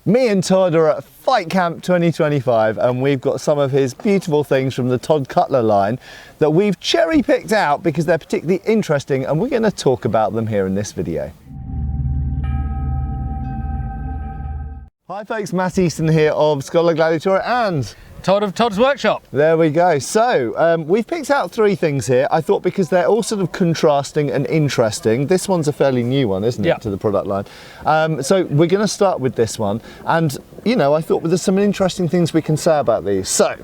Me and Todd are at Fight Camp 2025 and we've got some of his beautiful things from the Todd Cutler line that we've cherry picked out because they're particularly interesting and we're going to talk about them here in this video. Hi folks, Matt Easton here of Schola Gladiatoria and Todd of Todd's Workshop. There we go. So we've picked out three things here. I thought because they're all sort of contrasting and interesting. This one's a fairly new one, isn't it, to the product line. So we're going to start with this one. And, you know, I thought there's some interesting things we can say about these. So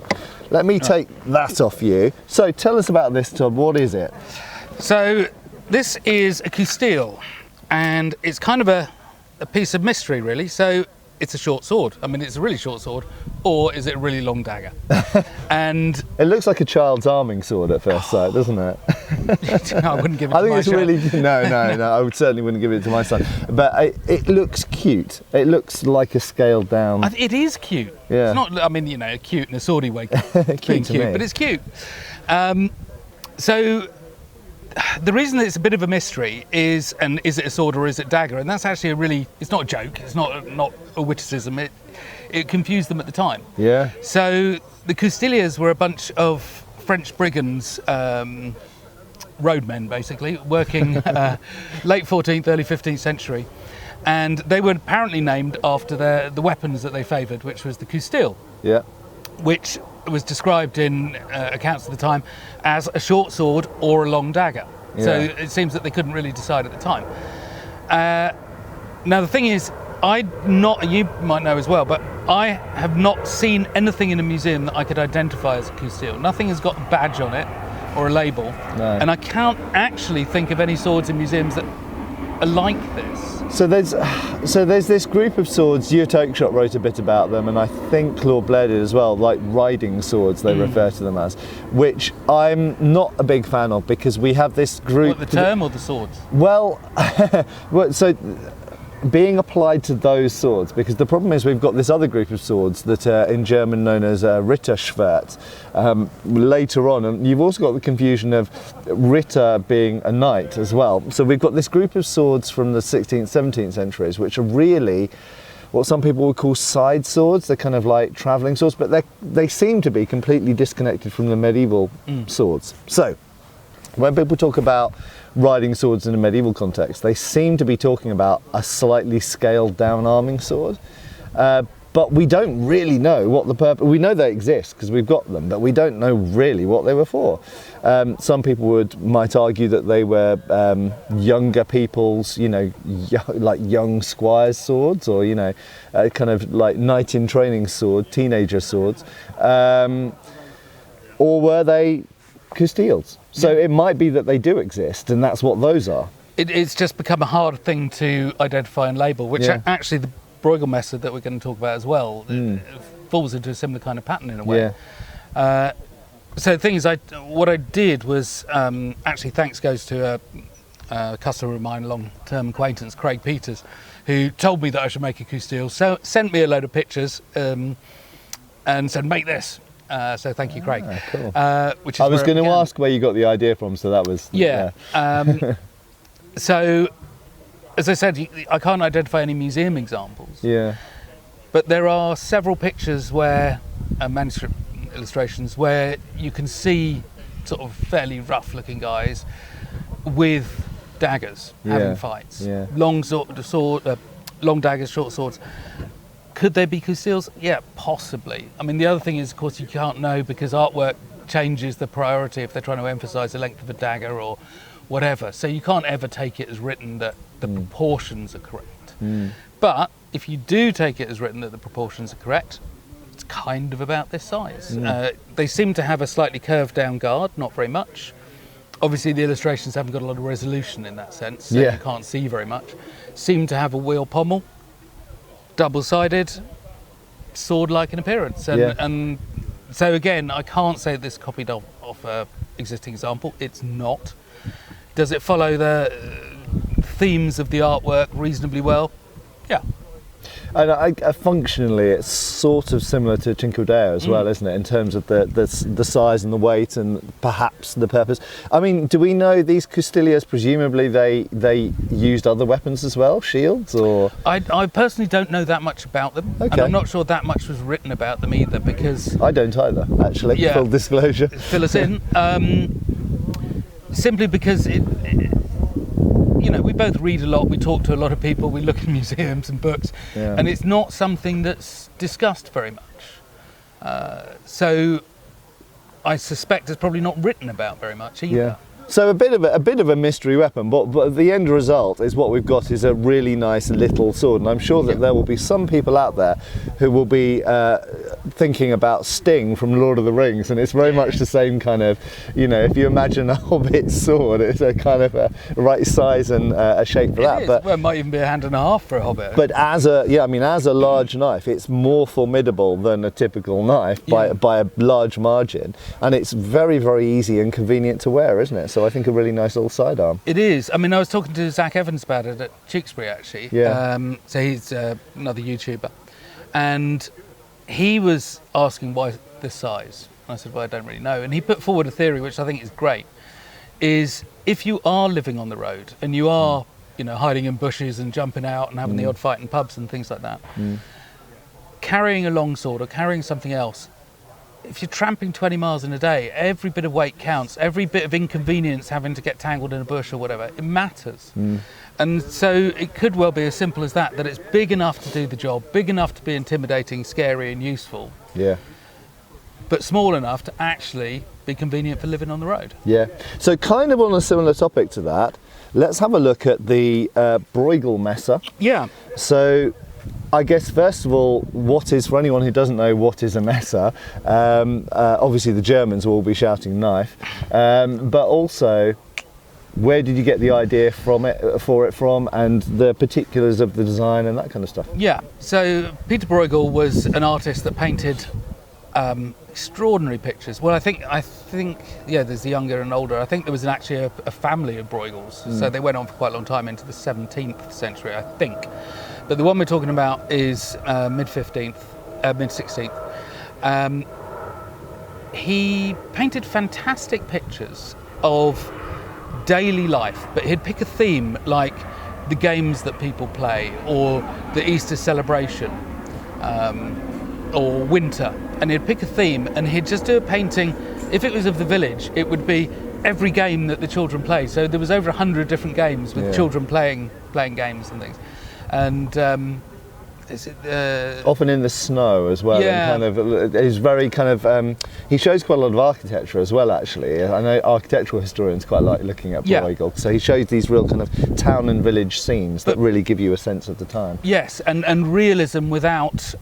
let me take that off you. So tell us about this, Todd. What is it? So this is a COUSTILLE and it's kind of a piece of mystery, really. So it's a short sword. I mean, it's a really short sword, or is it a really long dagger? And it looks like a child's arming sword at first sight, doesn't it? I wouldn't give it to my son. I think it's really, no, I would certainly wouldn't give it to my son. But it looks cute. It looks like a scaled down. It is cute. Yeah. It's not, I mean, you know, cute in a swordy way, cute, but it's cute. So the reason that it's a bit of a mystery is it a sword or is it dagger? And that's actually it's not a joke, it's not a witticism, it confused them at the time. Yeah. So the Coustilles were a bunch of French brigands, roadmen basically, working late 14th, early 15th century. And they were apparently named after the weapons that they favoured, which was the coustille. Yeah. Which was described in accounts at the time as a short sword or a long dagger. Yeah. So it seems that they couldn't really decide at the time. Now the thing is, you might know as well, but I have not seen anything in a museum that I could identify as a coustille. Nothing has got a badge on it or a label. No. And I can't actually think of any swords in museums that are like this. So there's this group of swords. Stuart Oakeshott wrote a bit about them, and I think Lord Blair did as well, like riding swords they refer to them as, which I'm not a big fan of because we have this group. What, the term or the swords? Well, so being applied to those swords, because the problem is we've got this other group of swords that are in German known as Ritterschwert later on, and you've also got the confusion of Ritter being a knight as well. So we've got this group of swords from the 16th, 17th centuries, which are really what some people would call side swords. They're kind of like travelling swords, but they seem to be completely disconnected from the medieval swords. So when people talk about riding swords in a medieval context, they seem to be talking about a slightly scaled down arming sword, but we don't really know what the purpose. We know they exist because we've got them, but we don't know really what they were for. Some people might argue that they were younger people's, you know, like young squires' swords, or you know, kind of like knight in training sword, teenager swords, or were they coustilles? So it might be that they do exist, and that's what those are. It's just become a hard thing to identify and label, which actually the bruegel MESSER that we're going to talk about as well falls into a similar kind of pattern in a way. Yeah. So the thing is, what I did was, actually thanks goes to a customer of mine, a long-term acquaintance, Craig Peters, who told me that I should make a coustille, so sent me a load of pictures and said, make this. So thank you, Craig. Cool. Which is I was going to ask where you got the idea from, so that was... Yeah. So, as I said, I can't identify any museum examples. Yeah. But there are several pictures where, manuscript illustrations, where you can see sort of fairly rough-looking guys with daggers having fights. Yeah. Long daggers, short swords. Could they be coustilles? Yeah, possibly. I mean, the other thing is, of course, you can't know because artwork changes the priority if they're trying to emphasise the length of a dagger or whatever. So you can't ever take it as written that the proportions are correct. But if you do take it as written that the proportions are correct, it's kind of about this size. They seem to have a slightly curved down guard, not very much. Obviously, the illustrations haven't got a lot of resolution in that sense, so you can't see very much. Seem to have a wheel pommel. Double-sided, sword-like in appearance, and so again, I can't say this copied off an existing example. It's not. Does it follow the themes of the artwork reasonably well? Yeah. And functionally, it's sort of similar to Cincordeo as well, isn't it? In terms of the size and the weight and perhaps the purpose. I mean, do we know these Coustilles? Presumably, they used other weapons as well, shields, or? I personally don't know that much about them, and I'm not sure that much was written about them either, because I don't either, actually. Yeah. Full disclosure. Fill us in. Simply because we both read a lot, we talk to a lot of people, we look in museums and books, and it's not something that's discussed very much. So I suspect it's probably not written about very much either. Yeah. So a bit of a mystery weapon, but the end result is what we've got is a really nice little sword, and I'm sure that there will be some people out there who will be thinking about Sting from Lord of the Rings, and it's very much the same kind of, if you imagine a Hobbit sword, it's a kind of a right size and a shape for that. But well, it might even be a hand and a half for a Hobbit. But as a large knife, it's more formidable than a typical knife by a large margin, and it's very, very easy and convenient to wear, isn't it? So I think a really nice little sidearm. It is. I mean, I was talking to Zach Evans about it at Tewkesbury, actually. Yeah. So he's another YouTuber, and he was asking why this size. I said, well, I don't really know. And he put forward a theory, which I think is great, is if you are living on the road and you are, hiding in bushes and jumping out and having the odd fight in pubs and things like that, carrying a long sword or carrying something else, if you're tramping 20 miles in a day, every bit of weight counts, every bit of inconvenience having to get tangled in a bush or whatever, it matters. And so it could well be as simple as that it's big enough to do the job, big enough to be intimidating, scary and useful. Yeah. But small enough to actually be convenient for living on the road. Yeah. So kind of on a similar topic to that, let's have a look at the bruegel MESSER. Yeah. So I guess first of all, for anyone who doesn't know what is a MESSER, obviously the Germans will all be shouting knife, but also where did you get the idea for it from, and the particulars of the design and that kind of stuff? Yeah, so Peter Bruegel was an artist that painted extraordinary pictures. Well, I think, there's the younger and older. I think there was actually a family of Bruegels, so they went on for quite a long time into the 17th century, I think. But the one we're talking about is mid-16th. He painted fantastic pictures of daily life, but he'd pick a theme like the games that people play, or the Easter celebration, or winter, and he'd pick a theme and he'd just do a painting. If it was of the village, it would be every game that the children play. So there was over 100 different games with children playing games and things. And often in the snow as well. Yeah. And kind of, he's very kind of, he shows quite a lot of architecture as well, actually. I know architectural historians quite like looking at Bruegel. So he shows these real kind of town and village scenes that really give you a sense of the time. Yes, and realism without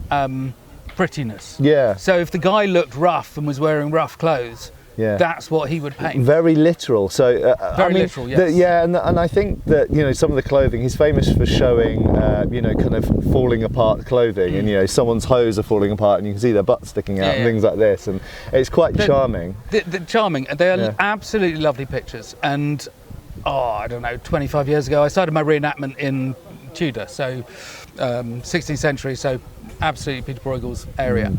prettiness. Yeah. So if the guy looked rough and was wearing rough clothes, that's what he would paint. Very literal. So literal, yes. And I think that some of the clothing, he's famous for showing kind of falling apart clothing, and someone's hose are falling apart and you can see their butt sticking out and things like this, and it's quite charming. Charming. They are absolutely lovely pictures. And I don't know, 25 years ago I started my reenactment in Tudor, so 16th century, so absolutely Peter Bruegel's area.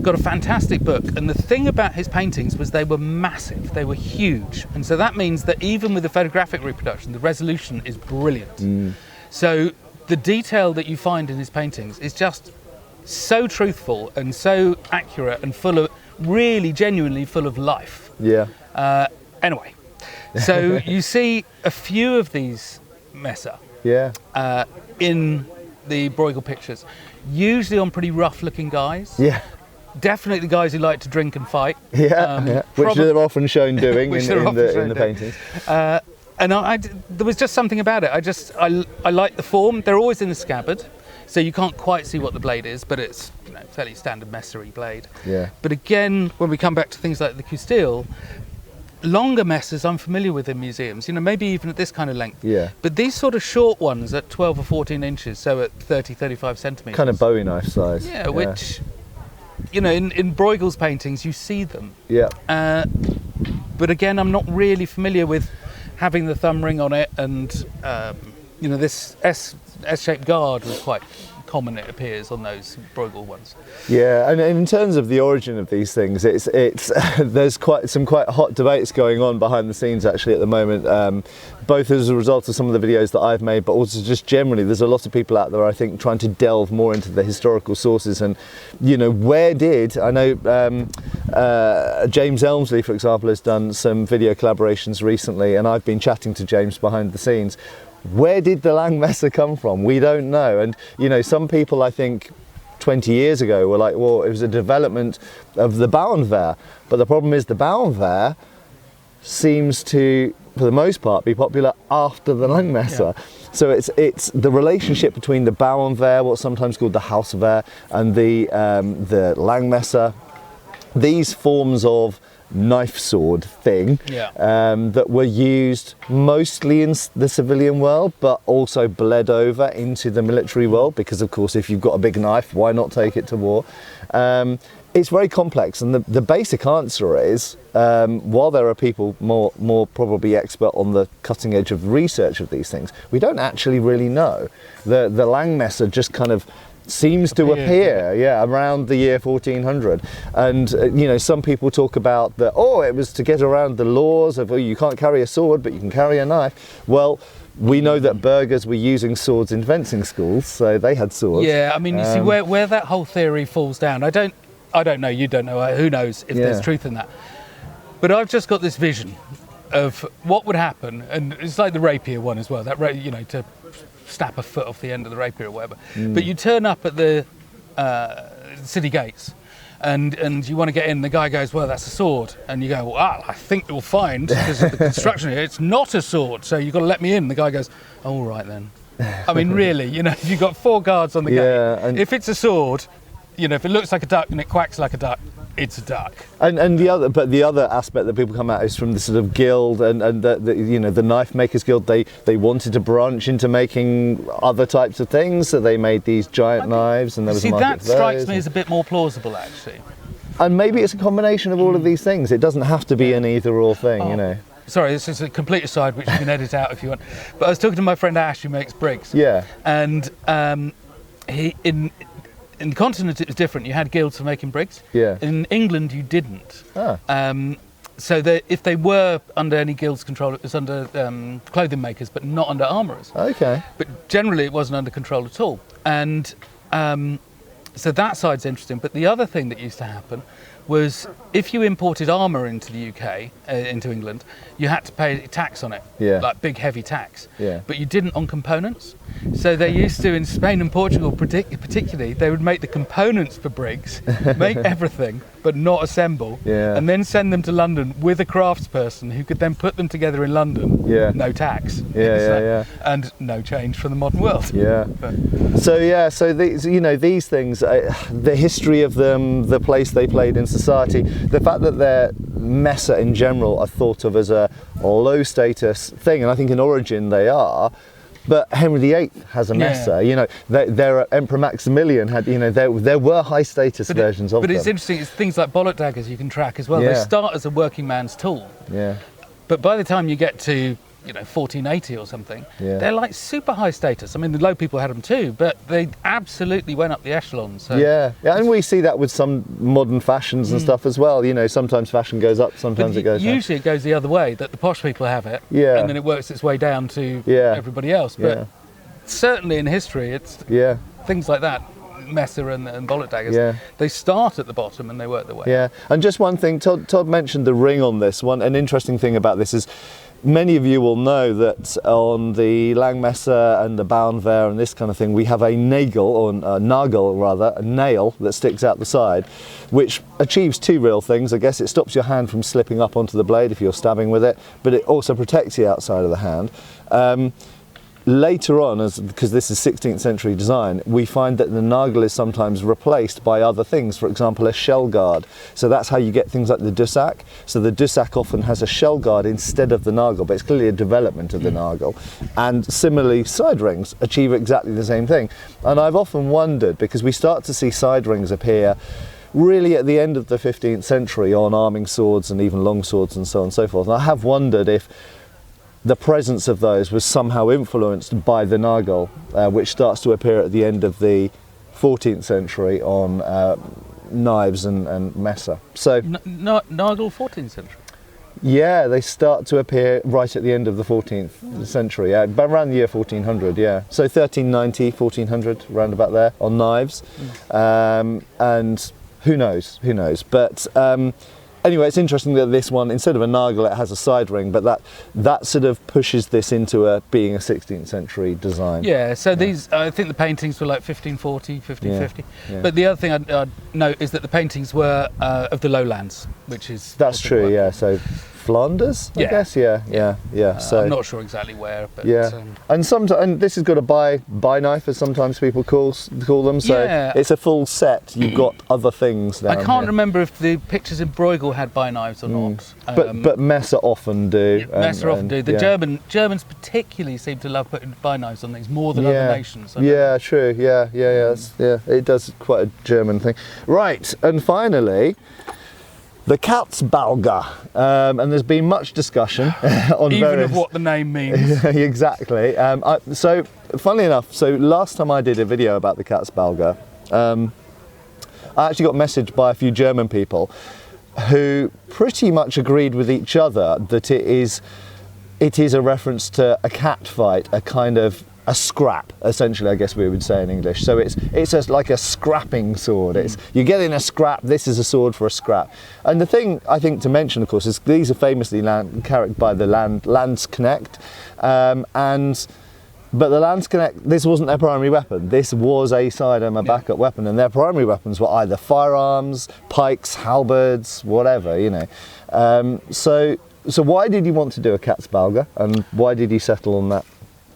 Got a fantastic book, and the thing about his paintings was they were massive, they were huge, and so that means that even with the photographic reproduction, the resolution is brilliant. So the detail that you find in his paintings is just so truthful and so accurate and full of, really genuinely full of life. Anyway, so you see a few of these MESSER in the Bruegel pictures, usually on pretty rough looking guys. Definitely guys who like to drink and fight. Which they're often shown doing in the paintings. And there was just something about it. I like the form. They're always in the scabbard, so you can't quite see what the blade is, but it's fairly standard MESSER-y blade. But again, when we come back to things like the COUSTILLE, longer MESSERs I'm familiar with in museums, maybe even at this kind of length. But these sort of short ones at 12 or 14 inches, so at 30, 35 centimetres. Kind of Bowie knife size. Which, in Bruegel's paintings you see them. But again, I'm not really familiar with having the thumb ring on it, and this S-shaped guard was quite common, it appears, on those bruegel ones. Yeah, and in terms of the origin of these things, it's there's some quite hot debates going on behind the scenes actually at the moment, both as a result of some of the videos that I've made, but also just generally there's a lot of people out there, I think, trying to delve more into the historical sources and, you know, I know James Elmsley, for example, has done some video collaborations recently, and I've been chatting to James behind the scenes. Where did the Langmesser come from? We don't know. And, you know, some people, I think, 20 years ago were like, well, it was a development of the Bauernwehr. But the problem is the Bauernwehr seems to, for the most part, be popular after the Langmesser. Yeah. So it's the relationship between the Bauernwehr, what's sometimes called the Hauswehr, and the Langmesser. These forms of knife sword thing that were used mostly in the civilian world, but also bled over into the military world, because of course if you've got a big knife, why not take it to war? It's very complex, and the basic answer is, while there are people more probably expert on the cutting edge of research of these things, we don't actually really know. The Langmesser just kind of seems to appear around the year 1400, and you know, some people talk about that, oh, it was to get around the laws of, oh, you can't carry a sword but you can carry a knife. Well, we know that burghers were using swords in fencing schools, so they had swords. Yeah, I mean, you see where that whole theory falls down. I don't know, you don't know, who knows if there's truth in that, but I've just got this vision of what would happen, and it's like the rapier one as well, that, you know, to snap a foot off the end of the rapier or whatever. But you turn up at the city gates and you want to get in, the guy goes, well, that's a sword. And you go, well, I think you'll find, because of the construction here, it's not a sword, so you've got to let me in. The guy goes, oh, all right then. I mean, really, you know, you've got 4 guards on the gate. If it's a sword, you know, if it looks like a duck and it quacks like a duck, it's a duck. And the other aspect that people come at is from the sort of guild and the you know, the knife makers guild. They wanted to branch into making other types of things, so they made these giant knives, and there was a market for those. That strikes me as a bit more plausible, actually. And maybe it's a combination of all of these things. It doesn't have to be an either-or thing, you know. Sorry, this is a complete aside, which you can edit out if you want. But I was talking to my friend Ash, who makes bricks. Yeah. And he in the continent it was different. You had guilds for making bricks. Yeah. In England you didn't. So that if they were under any guild's control, it was under clothing makers, but not under armourers. Okay. But generally it wasn't under control at all. And so that side's interesting. But the other thing that used to happen was if you imported armour into the UK, into England, you had to pay tax on it, like big heavy tax. Yeah. But you didn't on components. So they used to, in Spain and Portugal particularly, they would make the components for bricks, make everything, but not assemble, and then send them to London with a craftsperson who could then put them together in London, no tax, and no change from the modern world. Yeah. So these, you know, these things, the history of them, the place they played in society, the fact that they're Messer in general are thought of as a low status thing, and I think in origin they are. But Henry VIII has a Messer. You know, their Emperor Maximilian had. You know, there were high status versions of them. But it's interesting. It's things like bollock daggers you can track as well. They start as a working man's tool. Yeah. But by the time you get to, you know, 1480 or something, they're like super high status. I mean, the low people had them too, but they absolutely went up the echelon. So and we see that with some modern fashions and stuff as well. You know, sometimes fashion goes up, sometimes it goes down. Usually it goes the other way, that the posh people have it, and then it works its way down to everybody else. But certainly in history, it's things like that. Messer and bollock daggers, they start at the bottom and they work their way. Yeah, and just one thing, Todd mentioned the ring on this one. An interesting thing about this is, many of you will know that on the Langmesser and the Bauernwehr and this kind of thing, we have a nagel, or a nagel rather, a nail that sticks out the side, which achieves 2 real things. I guess it stops your hand from slipping up onto the blade if you're stabbing with it, but it also protects the outside of the hand. Later on, because this is 16th century design, we find that the nagel is sometimes replaced by other things, for example a shell guard. So that's how you get things like the dussac. So the dussac often has a shell guard instead of the nagel, but it's clearly a development of the nagel. And similarly, side rings achieve exactly the same thing. And I've often wondered, because we start to see side rings appear really at the end of the 15th century on arming swords and even long swords and so on and so forth. And I have wondered if the presence of those was somehow influenced by the nagel, which starts to appear at the end of the 14th century on knives and messer. So nagel 14th century. Yeah, they start to appear right at the end of the 14th century, around the year 1400, yeah. So 1390, 1400, round about there, on knives. And who knows. But anyway, it's interesting that this one, instead of a nagel, it has a side ring, but that sort of pushes this into being a 16th century design. Yeah, so these, I think the paintings were like 1540, 1550. Yeah. But the other thing I'd note is that the paintings were of the lowlands, which is... That's true, yeah. So Flanders, I guess, yeah. So I'm not sure exactly where, but and this has got a buy knife, as sometimes people call them. So it's a full set. You've got other things down I can't here. remember if the pictures in Bruegel had buy knives or not. But Messer often do. Messer often do. The Germans particularly seem to love putting buy knives on things more than other nations. Yeah, true. Yeah. It does quite a German thing. Right, and finally, the KATZBALGER, and there's been much discussion on even various... of what the name means. Exactly. So, funnily enough, last time I did a video about the KATZBALGER, I actually got messaged by a few German people who pretty much agreed with each other that it is a reference to a cat fight, a kind of a scrap, essentially, I guess we would say in English. So it's like a scrapping sword. You get in a scrap, this is a sword for a scrap. And the thing I think to mention, of course, is these are famously carried by the Landsknecht, but the Landsknecht, this wasn't their primary weapon. This was a sidearm, a backup weapon, and their primary weapons were either firearms, pikes, halberds, whatever, So why did you want to do a KATZBALGER, and why did you settle on that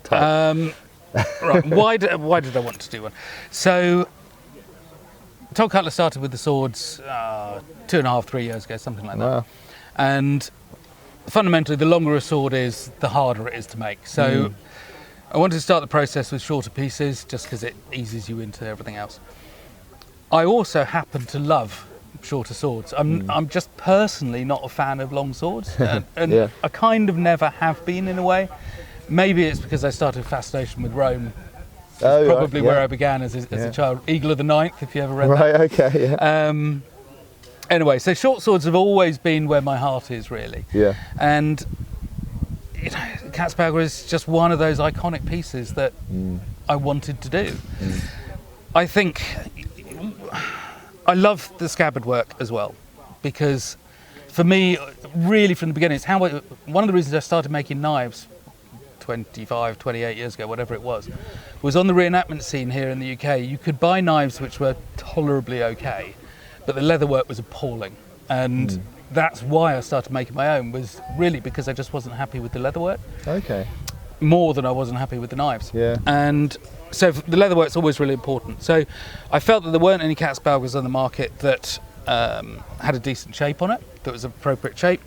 type? Right, why did I want to do one? So, Todd Cutler started with the swords 2.5, 3 years ago, something like that. Wow. And fundamentally, the longer a sword is, the harder it is to make. So, I wanted to start the process with shorter pieces, just because it eases you into everything else. I also happen to love shorter swords. I'm just personally not a fan of long swords, and I kind of never have been in a way. Maybe it's because I started a fascination with Rome. Probably where I began as a child. Eagle of the Ninth, if you ever read that. Right, okay, yeah. Anyway, so short swords have always been where my heart is, really. Yeah. And KATZBALGER is just one of those iconic pieces that I wanted to do. I think I love the scabbard work as well, because for me, really from the beginning, it's one of the reasons I started making knives 25, 28 years ago, whatever it was on the reenactment scene here in the UK. You could buy knives which were tolerably okay, but the leatherwork was appalling. And that's why I started making my own, was really because I just wasn't happy with the leatherwork. Okay. More than I wasn't happy with the knives. Yeah. And so the leatherwork's always really important. So I felt that there weren't any KATZBALGERs on the market that had a decent shape on it, that was appropriate shape.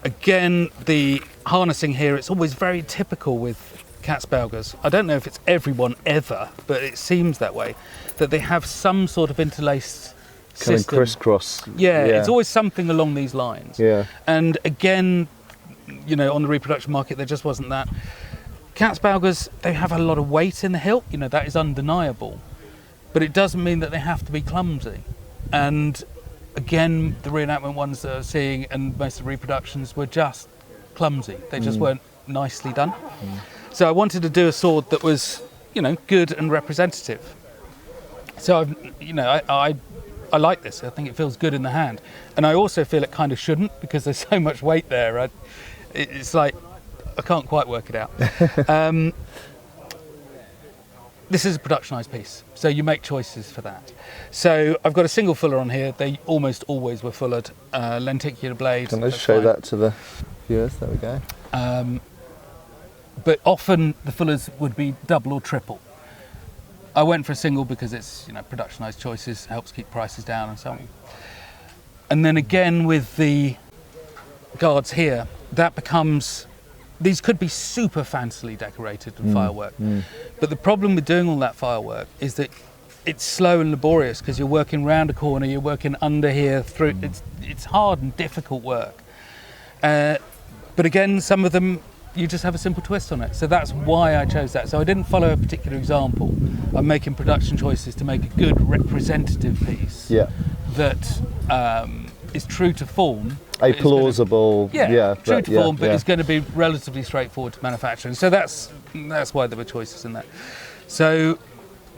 Again, the harnessing here, it's always very typical with KATZBALGERs. I don't know if it's everyone ever, but it seems that way, that they have some sort of interlaced kind system. of crisscross. Yeah, it's always something along these lines. Yeah. And again, on the reproduction market, there just wasn't that. KATZBALGERs, they have a lot of weight in the hilt, that is undeniable. But it doesn't mean that they have to be clumsy. And again, the reenactment ones that I'm seeing and most of the reproductions were just clumsy. They just weren't nicely done. So I wanted to do a sword that was, good and representative. So I like this. I think it feels good in the hand. And I also feel it kind of shouldn't, because there's so much weight there. It's like, I can't quite work it out. This is a productionised piece, so you make choices for that. So I've got a single fuller on here. They almost always were fullered. Lenticular blade. Can I just show that to the viewers? There we go. But often the fullers would be double or triple. I went for a single because it's productionised choices, helps keep prices down and so on. And then again with the guards here, that becomes... These could be super fancily decorated with firework. But the problem with doing all that firework is that it's slow and laborious, because you're working round a corner, you're working under here, through. It's hard and difficult work. But again, some of them you just have a simple twist on it. So that's why I chose that. So I didn't follow a particular example. I'm making production choices to make a good representative piece that is true to form. A plausible, true to form, but it's going to be relatively straightforward to manufacture. And so that's why there were choices in that. So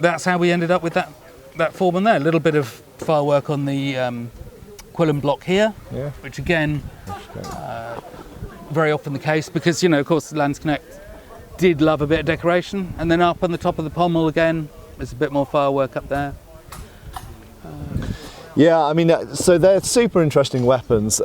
that's how we ended up with that form on there. A little bit of file work on the quillen block here, which again, very often the case because, of course, the Landsknecht did love a bit of decoration. And then up on the top of the pommel again, there's a bit more file work up there. Yeah, I mean, so they're super interesting weapons.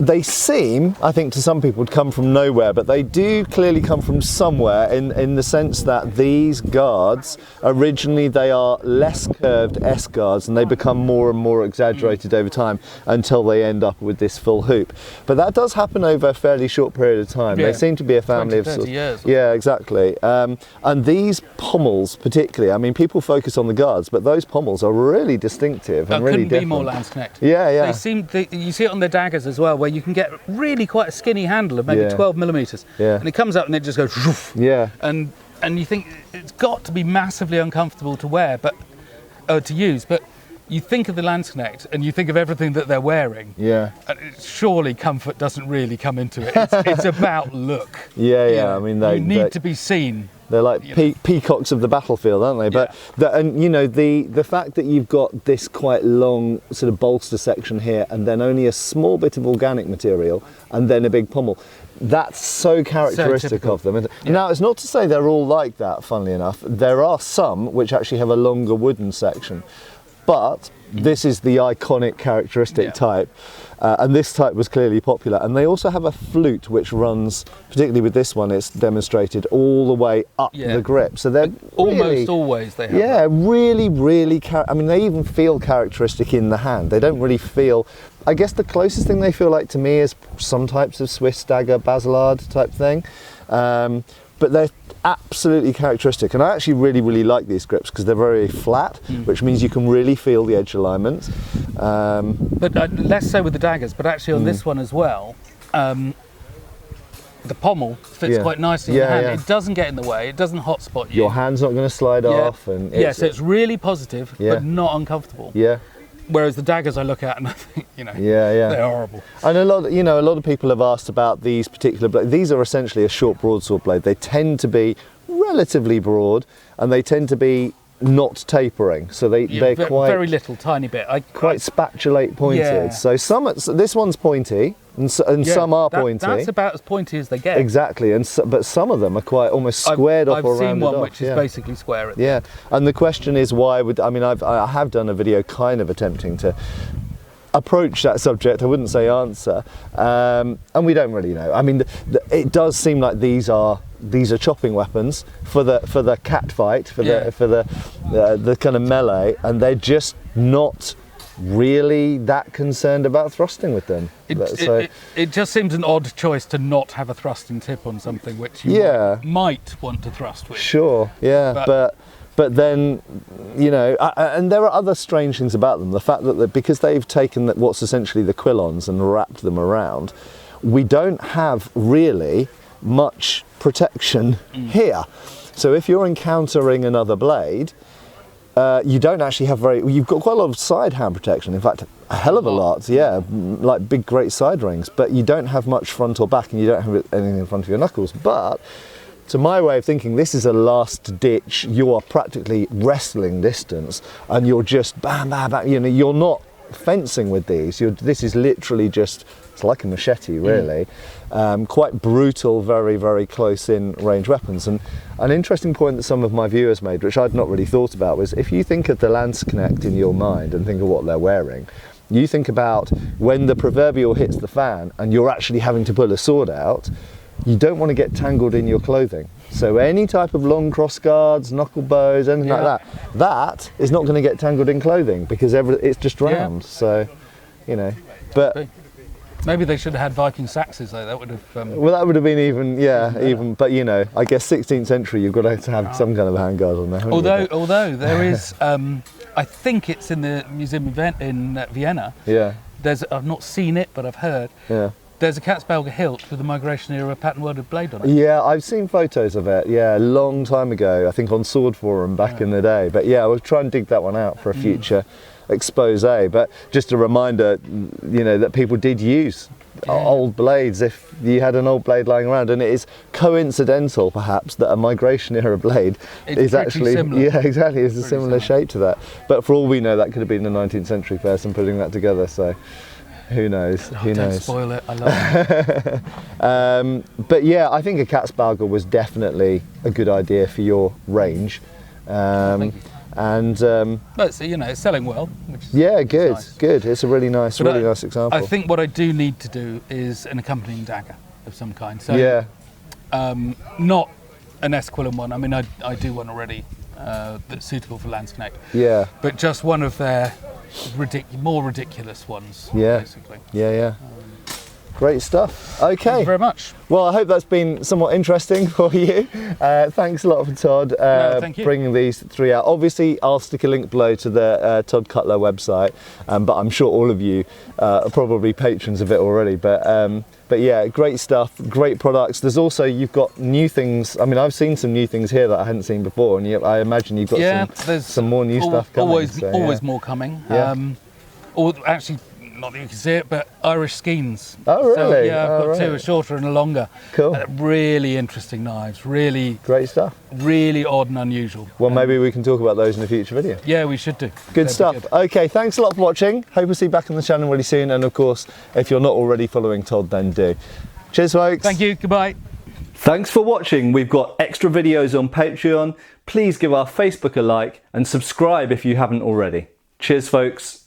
They seem, I think to some people, to come from nowhere, but they do clearly come from somewhere in the sense that these guards, originally they are less curved S guards and they become more and more exaggerated over time until they end up with this full hoop. But that does happen over a fairly short period of time. They seem to be a family 20, 30 years. Yeah, exactly. And these pommels particularly, I mean, people focus on the guards, but those pommels are really distinctive and really different. Couldn't be more Landsknecht. Yeah. You see it on the daggers as well, where you can get really quite a skinny handle of maybe 12 millimeters, and it comes up and it just goes, and you think it's got to be massively uncomfortable to wear, but to use. But you think of the Landsknecht and you think of everything that they're wearing. And surely comfort doesn't really come into it. It's about look. I mean, you need to be seen. They're like peacocks of the battlefield, aren't they? But the fact that you've got this quite long sort of bolster section here, and then only a small bit of organic material, and then a big pommel, that's so characteristic of them. Now, it's not to say they're all like that. Funnily enough, there are some which actually have a longer wooden section, but this is the iconic characteristic type. And this type was clearly popular. And they also have a flute which runs, particularly with this one, it's demonstrated all the way up the grip. So they're almost always they have that. Really, I mean, they even feel characteristic in the hand. They don't really feel, I guess the closest thing they feel like to me is some types of Swiss dagger, Basilard type thing. But they're absolutely characteristic, and I actually really like these grips because they're very flat, which means you can really feel the edge alignment. But less so with the daggers, but actually on this one as well, the pommel fits quite nicely in the hand. It doesn't get in the way, it doesn't hotspot you. Your hand's not going to slide off. And so it's really positive, but not uncomfortable. Whereas the daggers I look at and I think, they're horrible. And a lot of people have asked about these particular blades. These are essentially a short broadsword blade. They tend to be relatively broad, and they tend to be not tapering. So they're quite very little, tiny bit. Quite spatulate pointed. So this one's pointy, and some are pointy. That's about as pointy as they get. Exactly, but some of them are quite almost squared off or rounded off. I've seen one which is basically square. And the question is why would, I mean, I have done a video kind of attempting to approach that subject. I wouldn't say answer, and we don't really know. I mean, it does seem like these are chopping weapons for the cat fight, for the kind of melee, and they're just not really that concerned about thrusting with them. It just seems an odd choice to not have a thrusting tip on something which you might want to thrust with. Sure, but then, and there are other strange things about them. The fact that because they've taken what's essentially the quillons and wrapped them around, we don't have really much protection here. So if you're encountering another blade, you don't actually have you've got quite a lot of side hand protection, in fact a hell of a lot, like big great side rings, but you don't have much front or back, and you don't have anything in front of your knuckles. But to my way of thinking, this is a last ditch. You are practically wrestling distance, and you're just bam, bam, bam. You're not fencing with these. This is literally just, it's like a machete, really. Quite brutal, very, very close in range weapons. And an interesting point that some of my viewers made, which I'd not really thought about, was if you think of the Landsknecht in your mind and think of what they're wearing, you think about when the proverbial hits the fan and you're actually having to pull a sword out, you don't want to get tangled in your clothing. So any type of long cross guards, knuckle bows, anything like that is not going to get tangled in clothing because it's just round. So, but maybe they should have had Viking saxes though. That would have. Well, that would have been even. But I guess 16th century, you've got to have some kind of handguard on there. Although there is, I think it's in the museum in Vienna. Yeah. I've not seen it, but I've heard. Yeah. There's a KATZBALGER hilt with a migration era pattern welded blade on it. Yeah, I've seen photos of it. Yeah, a long time ago. I think on Sword Forum back in the day. But yeah, we'll try and dig that one out for a future expose. But just a reminder, you know, that people did use old blades if you had an old blade lying around, and it is coincidental perhaps that a migration era blade is actually similar. Yeah, exactly, it's a similar shape to that. But for all we know, that could have been a 19th century person putting that together. So. Who knows? Who knows? Don't spoil it. I love it. But yeah, I think a KATZBALGER was definitely a good idea for your range. Thank you. And But so, you know, it's selling well. Which is, yeah, good, nice. good. It's a really nice, nice example. I think what I do need to do is an accompanying dagger of some kind. So yeah, not an Esquilin one. I mean, I do one already that's suitable for Landsknecht. yeah, But just one of their more ridiculous ones. yeah, Basically. yeah. Great stuff. Okay. Thank you very much. Well, I hope that's been somewhat interesting for you. Thanks a lot for Todd thank you. bringing these three out. Obviously, I'll stick a link below to the Todd Cutler website, but I'm sure all of you are probably patrons of it already. But yeah, great stuff, great products. There's also, you've got new things. I mean, I've seen some new things here that I hadn't seen before, and I imagine you've got some more new stuff coming. Always more coming. Yeah. Or actually, not that you can see it, but Irish skeins. Oh, really? So, yeah, I've got right. two, a shorter and a longer. Cool. Really interesting knives. Really Great stuff. Really odd and unusual. Well, maybe we can talk about those in a future video. Yeah, we should do. Good stuff. Okay, thanks a lot for watching. Hope we'll see you back on the channel really soon. And of course, if you're not already following Todd, then do. Cheers, folks. Thank you. Goodbye. Thanks for watching. We've got extra videos on Patreon. Please give our Facebook a like and subscribe if you haven't already. Cheers, folks.